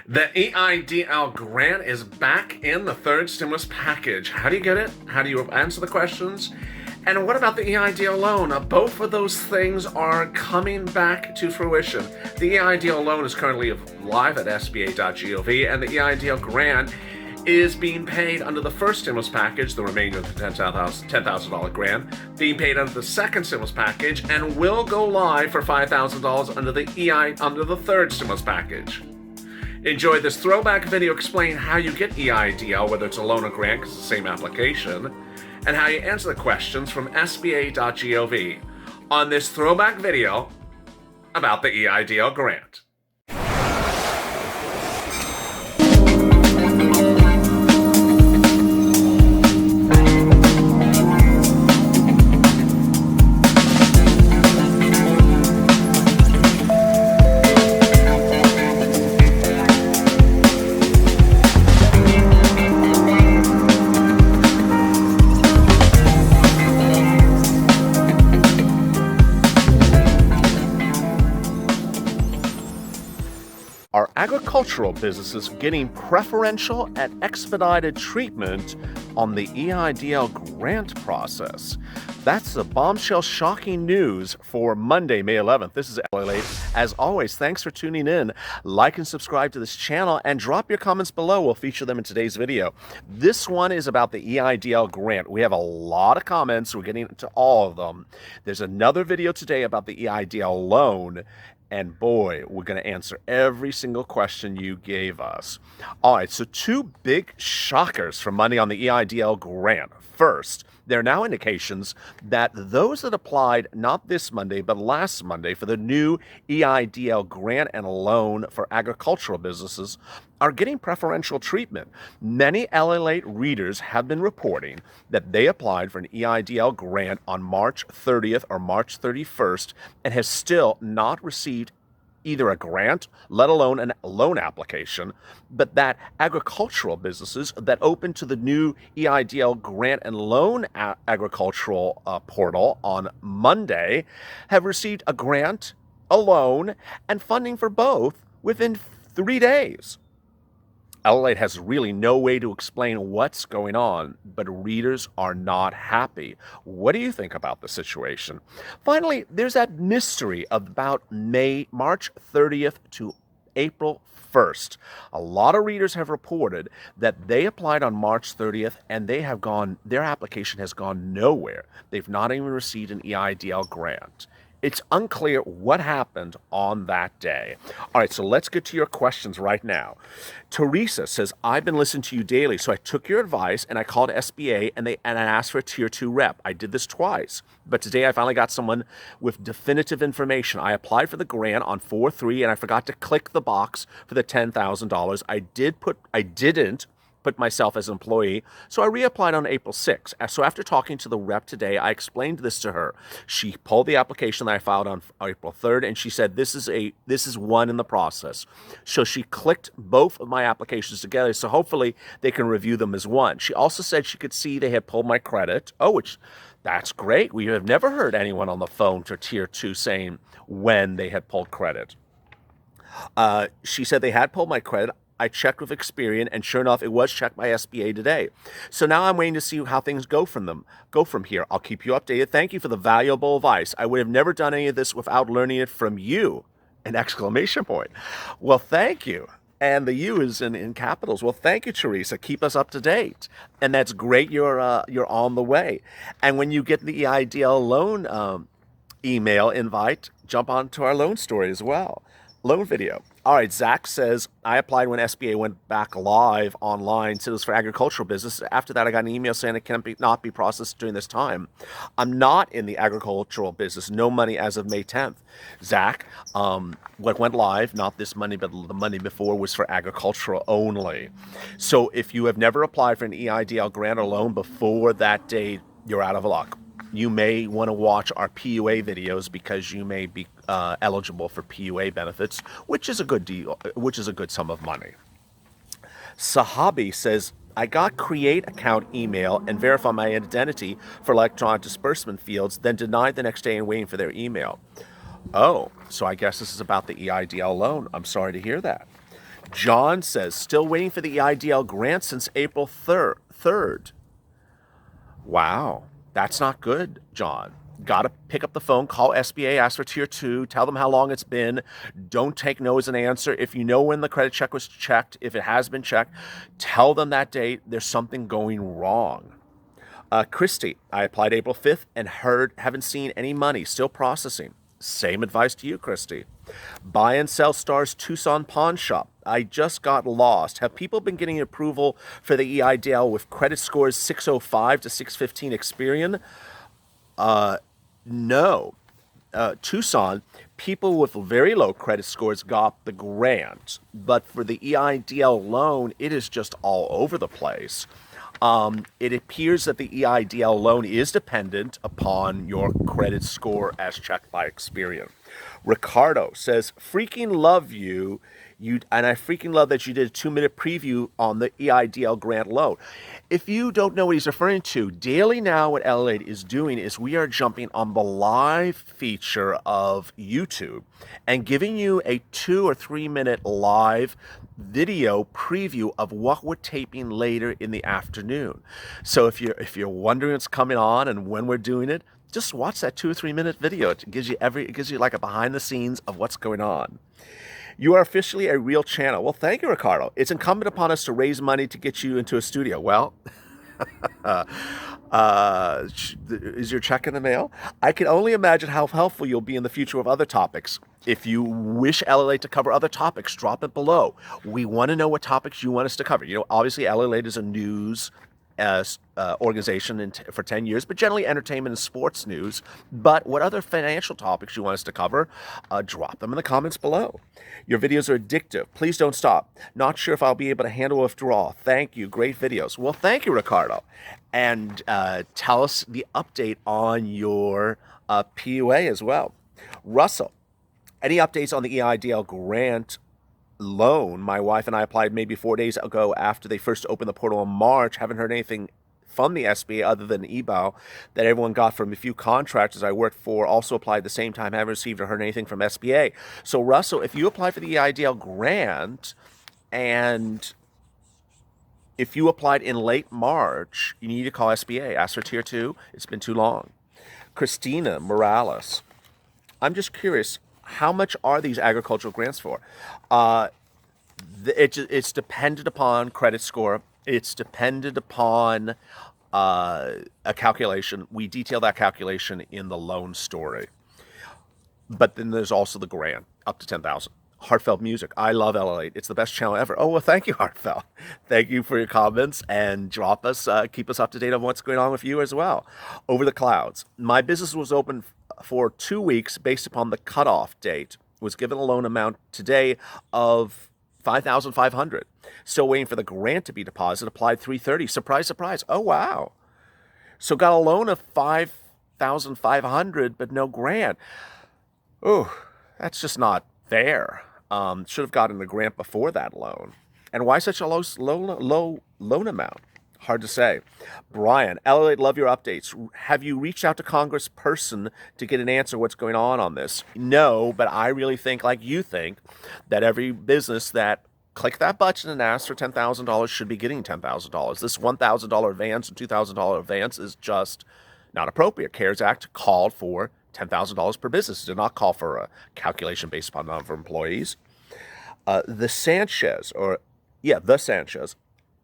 The EIDL grant is back in the third stimulus package. How do you get it? How do you answer the questions? And what about the EIDL loan? Both of those things are coming back to fruition. The EIDL loan is currently live at sba.gov, and the EIDL grant is being paid under the first stimulus package, the remainder of the $10,000 grant, being paid under the second stimulus package, and will go live for $5,000 under the third stimulus package. Enjoy this throwback video explaining how you get EIDL, whether it's a loan or grant, because it's the same application, and how you answer the questions from sba.gov on this throwback video about the EIDL grant. Are agricultural businesses getting preferential and expedited treatment on the EIDL grant process? That's the bombshell shocking news for Monday, May 11th. This is LALATE. As always, thanks for tuning in. Like and subscribe to this channel and drop your comments below. We'll feature them in today's video. This one is about the EIDL grant. We have a lot of comments. We're getting into all of them. There's another video today about the EIDL loan. And boy, we're going to answer every single question you gave us. All right, so two big shockers for money on the EIDL grant. First, there are now indications that those that applied not this Monday, but last Monday for the new EIDL grant and loan for agricultural businesses are getting preferential treatment. Many LALATE readers have been reporting that they applied for an EIDL grant on March 30th or March 31st and have still not received either a grant, let alone a loan application, but that agricultural businesses that open to the new EIDL grant and loan agricultural portal on Monday have received a grant, a loan, and funding for both within 3 days. LALATE has really no way to explain what's going on, but readers are not happy. What do you think about the situation? Finally, there's that mystery about March 30th to April 1st. A lot of readers have reported that they applied on March 30th and their application has gone nowhere. They've not even received an EIDL grant. It's unclear what happened on that day. All right, so let's get to your questions right now. Teresa says, I've been listening to you daily, so I took your advice and I called SBA and I asked for a Tier 2 rep. I did this twice, but today I finally got someone with definitive information. I applied for the grant on 4/3 and I forgot to click the box for the $10,000. I didn't put myself as an employee, so I reapplied on April 6th. So after talking to the rep today, I explained this to her. She pulled the application that I filed on April 3rd, and she said, this is one in the process. So she clicked both of my applications together, so hopefully they can review them as one. She also said she could see they had pulled my credit. That's great. We have never heard anyone on the phone for Tier 2 saying when they had pulled credit. She said they had pulled my credit. I checked with Experian, and sure enough, it was checked by SBA today. So now I'm waiting to see how things go from here. I'll keep you updated. Thank you for the valuable advice. I would have never done any of this without learning it from you! An exclamation point. Well, thank you. And the U is in capitals. Well, thank you, Teresa. Keep us up to date. And that's great. You're on the way. And when you get the EIDL loan email invite, jump onto our loan story as well. Loan video. All right, Zach says, I applied when SBA went back live online, so it was for agricultural business. After that, I got an email saying it not be processed during this time. I'm not in the agricultural business. No money as of May 10th. Zach, what went live, not this Monday, but the Monday before, was for agricultural only. So if you have never applied for an EIDL grant or loan before that date, you're out of luck. You may want to watch our PUA videos because you may be eligible for PUA benefits, which is a good deal, which is a good sum of money. Sahabi says, I got create account email and verify my identity for electronic disbursement fields, then denied the next day and waiting for their email. Oh, so I guess this is about the EIDL loan. I'm sorry to hear that. John says, still waiting for the EIDL grant since April 3rd. Wow, that's not good, John. Got to pick up the phone, call SBA, ask for tier 2, tell them how long it's been. Don't take no as an answer. If you know when the credit check was checked, if it has been checked, tell them that date. There's something going wrong. Christy, I applied April 5th and haven't seen any money, still processing. Same advice to you, Christy. Buy and sell stars Tucson Pawn Shop. I just got lost. Have people been getting approval for the EIDL with credit scores 605 to 615 Experian? No. Tucson, people with very low credit scores got the grant, but for the EIDL loan, it is just all over the place. It appears that the EIDL loan is dependent upon your credit score as checked by Experian. Ricardo says, freaking love you. And I freaking love that you did a 2-minute preview on the EIDL grant loan. If you don't know what he's referring to, Daily Now, what Elevate is doing is we are jumping on the live feature of YouTube and giving you a 2 or 3 minute live video preview of what we're taping later in the afternoon. So if you're wondering what's coming on and when we're doing it, just watch that 2 or 3 minute video. It gives you like a behind the scenes of what's going on. You are officially a real channel. Well, thank you, Ricardo. It's incumbent upon us to raise money to get you into a studio. Well, is your check in the mail? I can only imagine how helpful you'll be in the future with other topics. If you wish LLA to cover other topics, drop it below. We want to know what topics you want us to cover. You know, obviously, LLA is a news organization for 10 years, but generally entertainment and sports news. But what other financial topics you want us to cover, drop them in the comments below. Your videos are addictive. Please don't stop. Not sure if I'll be able to handle withdrawal. Thank you. Great videos. Well, thank you, Ricardo. And tell us the update on your PUA as well. Russell, any updates on the EIDL grant loan? My wife and I applied maybe 4 days ago after they first opened the portal in March. Haven't heard anything from the SBA other than eBow that everyone got from a few contractors I worked for. Also applied at the same time. Haven't received or heard anything from SBA. So Russell, if you apply for the EIDL grant and if you applied in late March, you need to call SBA. Ask for tier 2. It's been too long. Christina Morales, I'm just curious, how much are these agricultural grants for? It's dependent upon credit score. It's dependent upon a calculation. We detail that calculation in the loan story. But then there's also the grant, up to $10,000. Heartfelt Music. I love LL8. It's the best channel ever. Oh, well, thank you, Heartfelt. Thank you for your comments and drop us, keep us up to date on what's going on with you as well. Over the Clouds. My business was open for 2 weeks based upon the cutoff date. Was given a loan amount today of $5,500. Still waiting for the grant to be deposited. Applied $330. Surprise, surprise. Oh, wow. So got a loan of $5,500, but no grant. Oh, that's just not fair. Should have gotten the grant before that loan. And why such a low loan amount? Hard to say. Brian, LA, love your updates. Have you reached out to Congressperson to get an answer what's going on this? No, but I really think, like you think, that every business that click that button and ask for $10,000 should be getting $10,000. This $1,000 advance and $2,000 advance is just not appropriate. CARES Act called for $10,000 per business. It did not call for a calculation based upon number of employees. The Sanchez,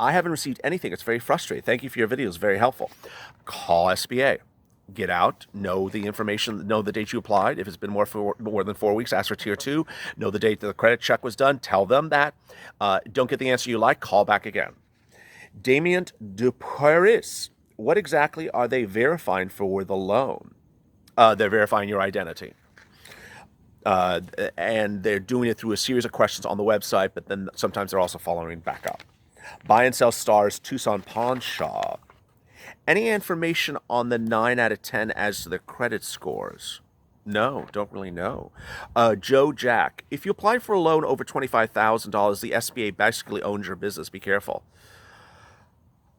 I haven't received anything. It's very frustrating. Thank you for your videos. Very helpful. Call SBA. Get out. Know the information. Know the date you applied. If it's been more than 4 weeks, ask for tier 2. Know the date that the credit check was done. Tell them that. Don't get the answer you like. Call back again. Damien Dupuris. What exactly are they verifying for the loan? They're verifying your identity. And they're doing it through a series of questions on the website, but then sometimes they're also following back up. Buy and sell stars, Tucson Pawn Shop. Any information on the 9 out of 10 as to their credit scores? No, don't really know. Joe Jack, if you apply for a loan over $25,000, the SBA basically owns your business. Be careful.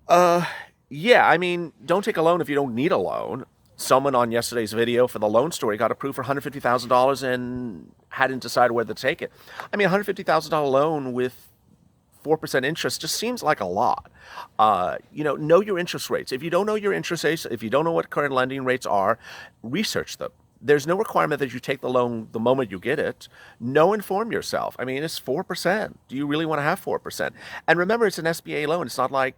Yeah, I mean, don't take a loan if you don't need a loan. Someone on yesterday's video for the loan story got approved for $150,000 and hadn't decided whether to take it. I mean, $150,000 loan with 4% interest just seems like a lot. Know your interest rates. If you don't know your interest rates, if you don't know what current lending rates are, research them. There's no requirement that you take the loan the moment you get it. Inform yourself. I mean, it's 4%. Do you really want to have 4%? And remember, it's an SBA loan. It's not like,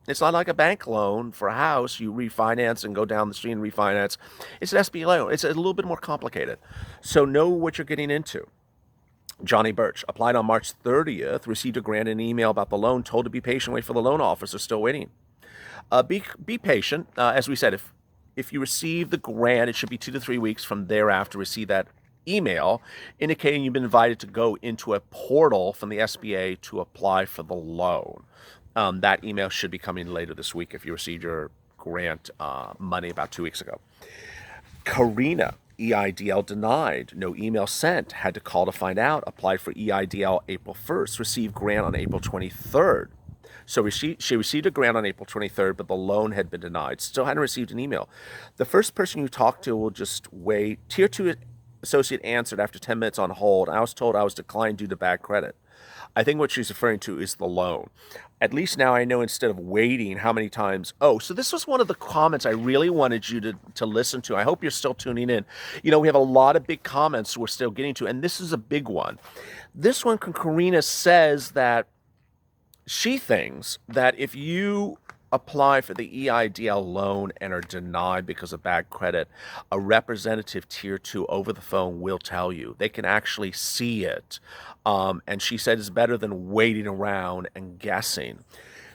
it's not like a bank loan for a house. You refinance and go down the street and refinance. It's an SBA loan. It's a little bit more complicated. So know what you're getting into. Johnny Birch applied on March 30th, received a grant and an email about the loan, told to be patient, wait for the loan officer, still waiting. Be patient. As we said, if you receive the grant, it should be 2 to 3 weeks from thereafter receive that email indicating you've been invited to go into a portal from the SBA to apply for the loan. That email should be coming later this week if you received your grant money about 2 weeks ago. Karina, EIDL denied, no email sent, had to call to find out, applied for EIDL April 1st, received grant on April 23rd. So she received a grant on April 23rd, but the loan had been denied. Still hadn't received an email. The first person you talk to will just wait. Tier 2 associate answered after 10 minutes on hold. I was told I was declined due to bad credit. I think what she's referring to is the loan. At least now I know instead of waiting how many times. Oh, so this was one of the comments I really wanted you to listen to. I hope you're still tuning in. We have a lot of big comments we're still getting to, and this is a big one. This one, Karina says that she thinks that if you apply for the EIDL loan and are denied because of bad credit, a representative tier 2 over the phone will tell you. They can actually see it. And she said it's better than waiting around and guessing.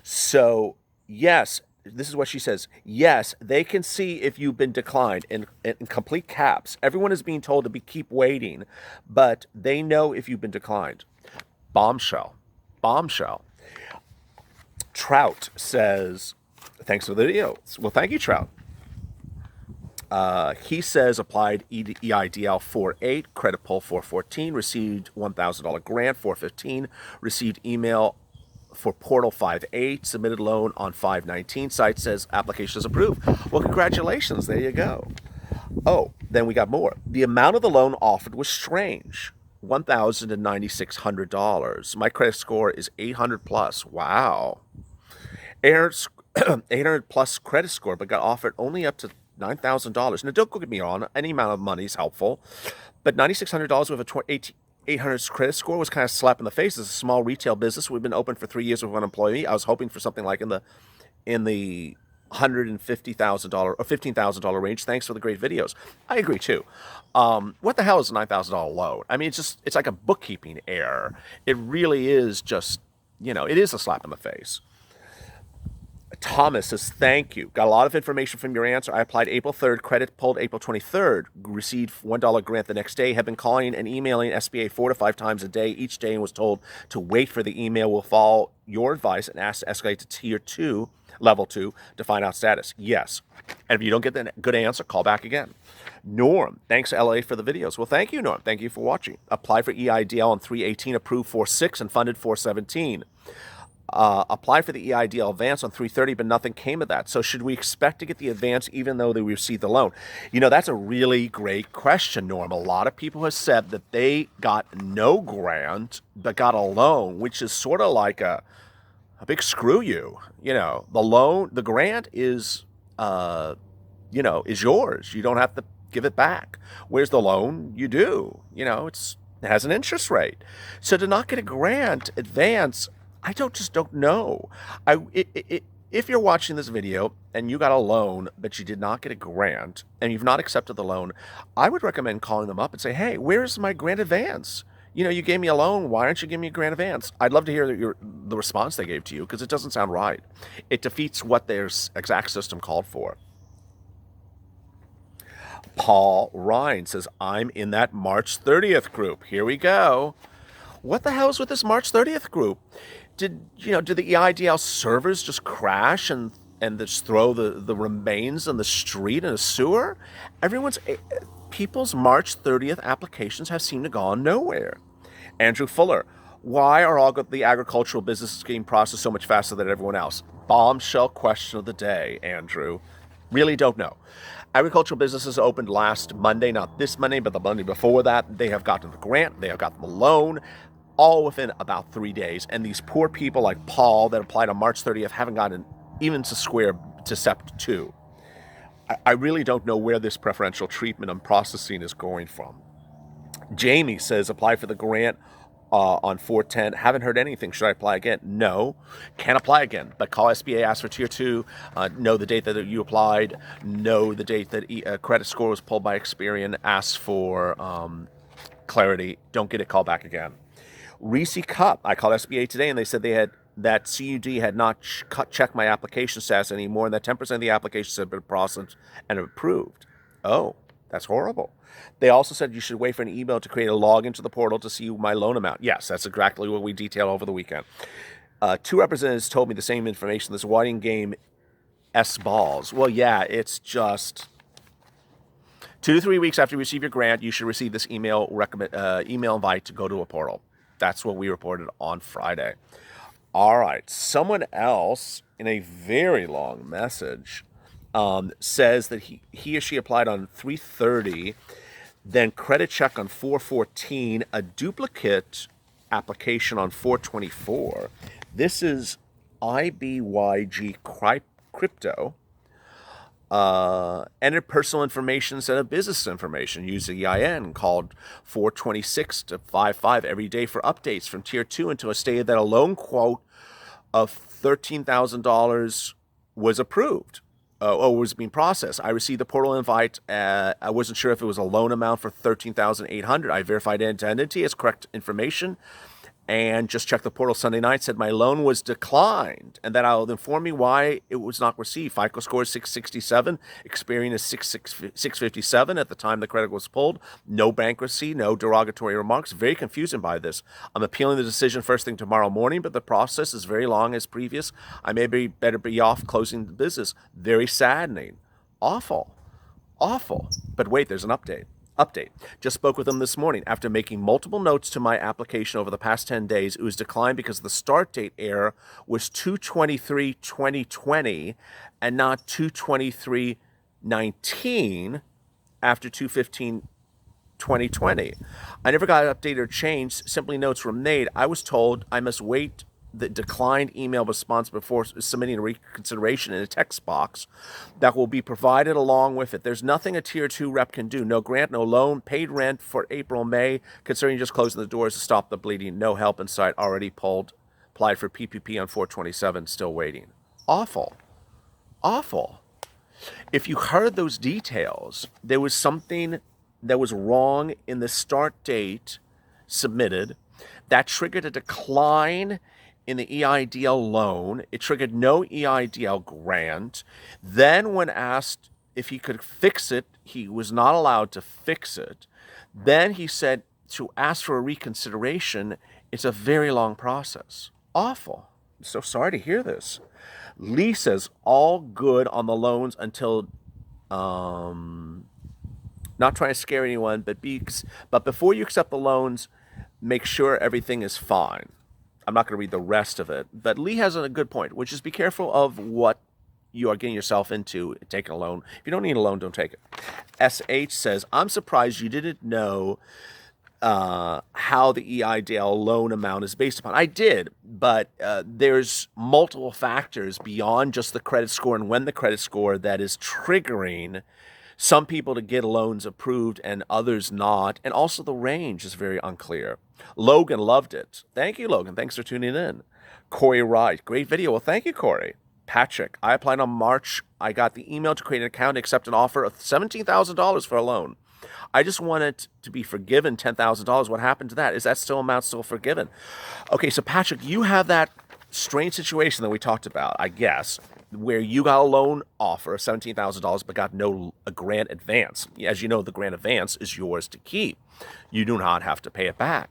So, yes, this is what she says. Yes, they can see if you've been declined in complete caps. Everyone is being told to keep waiting, but they know if you've been declined. Bombshell. Trout says, thanks for the video. Well, thank you, Trout. He says applied EIDL 4.8, credit pull 4.14, received $1,000 grant 4.15, received email for portal 5.8, submitted loan on 5.19. Site says application is approved. Well, congratulations. There you go. Oh, then we got more. The amount of the loan offered was strange. $1,096. My credit score is 800 plus. Wow. 800 plus credit score, but got offered only up to $9,000. Now, don't get me wrong, any amount of money is helpful, but $9,600 with a 800 credit score was kind of a slap in the face. It's a small retail business. We've been open for 3 years with one employee. I was hoping for something like in the $150,000 or $15,000 range. Thanks for the great videos. I agree too. What the hell is a $9,000 loan? I mean, it's like a bookkeeping error. It really is just, it is a slap in the face. Thomas says, thank you. Got a lot of information from your answer. I applied April 3rd, credit pulled April 23rd, received $1 grant the next day, have been calling and emailing SBA 4 to 5 times a day each day and was told to wait for the email. Will follow your advice and ask to escalate to tier 2, level 2 to find out status. Yes. And if you don't get the good answer, call back again. Norm, thanks LA for the videos. Well, thank you, Norm. Thank you for watching. Apply for EIDL on 3/18, approved 4/6 and funded 4/17. Apply for the EIDL advance on 3/30, but nothing came of that. So should we expect to get the advance even though they received the loan? That's a really great question, Norm. A lot of people have said that they got no grant, but got a loan, which is sort of like a big screw you. The loan, the grant is, is yours. You don't have to give it back. Where's the loan? You do. It has an interest rate. So to not get a grant advance, I just don't know. If you're watching this video and you got a loan, but you did not get a grant and you've not accepted the loan, I would recommend calling them up and say, hey, where's my grant advance? You gave me a loan. Why aren't you giving me a grant advance? I'd love to hear the response they gave to you because it doesn't sound right. It defeats what their exact system called for. Paul Ryan says, I'm in that March 30th group. Here we go. What the hell is with this March 30th group? Did the EIDL servers just crash and just throw the remains in the street in a sewer? People's March 30th applications have seemed to go on nowhere. Andrew Fuller, why are all the agricultural businesses getting processed so much faster than everyone else? Bombshell question of the day, Andrew. Really don't know. Agricultural businesses opened last Monday, not this Monday, but the Monday before that. They have gotten the grant. They have gotten the loan. all within about 3 days. And these poor people like Paul that applied on March 30th haven't gotten even to step 2. I really don't know where this preferential treatment and processing is going from. Jamie says, apply for the grant on 410. Haven't heard anything. Should I apply again? No. Can't apply again. But call SBA, ask for Tier 2, know the date that you applied, know the date that credit score was pulled by Experian, ask for clarity. Don't get it, call back again. Reese Cup, I called SBA today and they said that CUD had not checked my application status anymore and that 10% of the applications had been processed and approved. Oh, that's horrible. They also said you should wait for an email to create a login to the portal to see my loan amount. Yes, that's exactly what we detailed over the weekend. 2 representatives told me the same information. This writing game S-balls. Well, yeah, it's just 2 to 3 weeks after you receive your grant, you should receive this email invite to go to a portal. That's what we reported on Friday. All right, someone else in a very long message says that he or she applied on 3/30, then credit check on 4/14, a duplicate application on 4/24. This is IBYG Crypto. Enter personal information instead of business information. Use the EIN called 426 to 55 every day for updates from Tier 2 until it stated that a loan quote of $13,000 was approved. Was being processed. I received the portal invite. I wasn't sure if it was a loan amount for $13,800. I verified identity as correct information and just checked the portal Sunday night, said my loan was declined and that I'll inform me why it was not received. FICO score is 667, Experian is 657 at the time the credit was pulled. No bankruptcy, no derogatory remarks. Very confusing by this. I'm appealing the decision first thing tomorrow morning, but the process is very long as previous. I may better be off closing the business. Very saddening. Awful. But wait, there's an update. Just spoke with them this morning. After making multiple notes to my application over the past 10 days, it was declined because the start date error was 2/23/2020 and not 2/23/19 after 2/15/2020. I never got updated or changed. Simply notes were made. I was told I must wait the declined email response before submitting a reconsideration in a text box that will be provided along with it. There's nothing a Tier 2 rep can do. No grant, no loan, paid rent for April, May, considering just closing the doors to stop the bleeding. No help in sight, already applied for PPP on 427, still waiting. Awful. If you heard those details, there was something that was wrong in the start date submitted that triggered a decline in the EIDL loan. It triggered no EIDL grant. Then when asked if he could fix it, he was not allowed to fix it. Then he said to ask for a reconsideration. It's a very long process. Awful. I'm so sorry to hear this. Lee says all good on the loans until, not trying to scare anyone, but before you accept the loans, make sure everything is fine. I'm not going to read the rest of it, but Lee has a good point, which is be careful of what you are getting yourself into taking a loan. If you don't need a loan, don't take it. SH says, I'm surprised you didn't know how the EIDL loan amount is based upon. I did, but there's multiple factors beyond just the credit score and when the credit score that is triggering some people to get loans approved and others not. And also the range is very unclear. Logan loved it. Thank you, Logan. Thanks for tuning in. Corey Wright, great video. Well, thank you, Corey. Patrick, I applied on March. I got the email to create an account and accept an offer of $17,000 for a loan. I just wanted to be forgiven $10,000. What happened to that? Is that amount still forgiven? Okay, so Patrick, you have that strange situation that we talked about, I guess, where you got a loan offer of $17,000 but got a grant advance. As you know, the grant advance is yours to keep. You do not have to pay it back.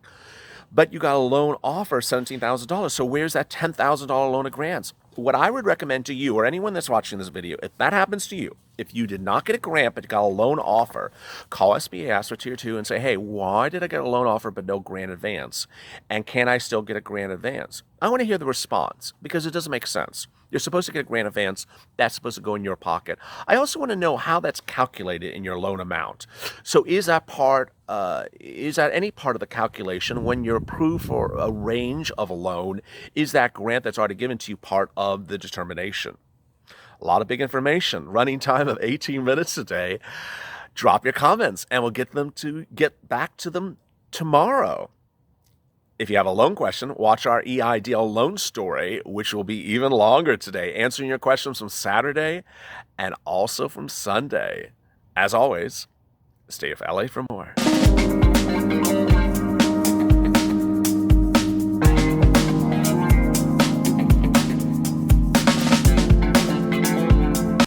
But you got a loan offer of $17,000. So where's that $10,000 loan of grants? What I would recommend to you or anyone that's watching this video, if that happens to you, if you did not get a grant but got a loan offer, call SBA, ask for Tier 2 and say, hey, why did I get a loan offer but no grant advance? And can I still get a grant advance? I want to hear the response because it doesn't make sense. You're supposed to get a grant advance. That's supposed to go in your pocket. I also want to know how that's calculated in your loan amount. So is that any part of the calculation when you're approved for a range of a loan? Is that grant that's already given to you part of the determination? A lot of big information. Running time of 18 minutes today. Drop your comments and we'll get back to them tomorrow. If you have a loan question, watch our Eidl loan story, which will be even longer today, answering your questions from Saturday and also from Sunday. As always, stay with LA for more.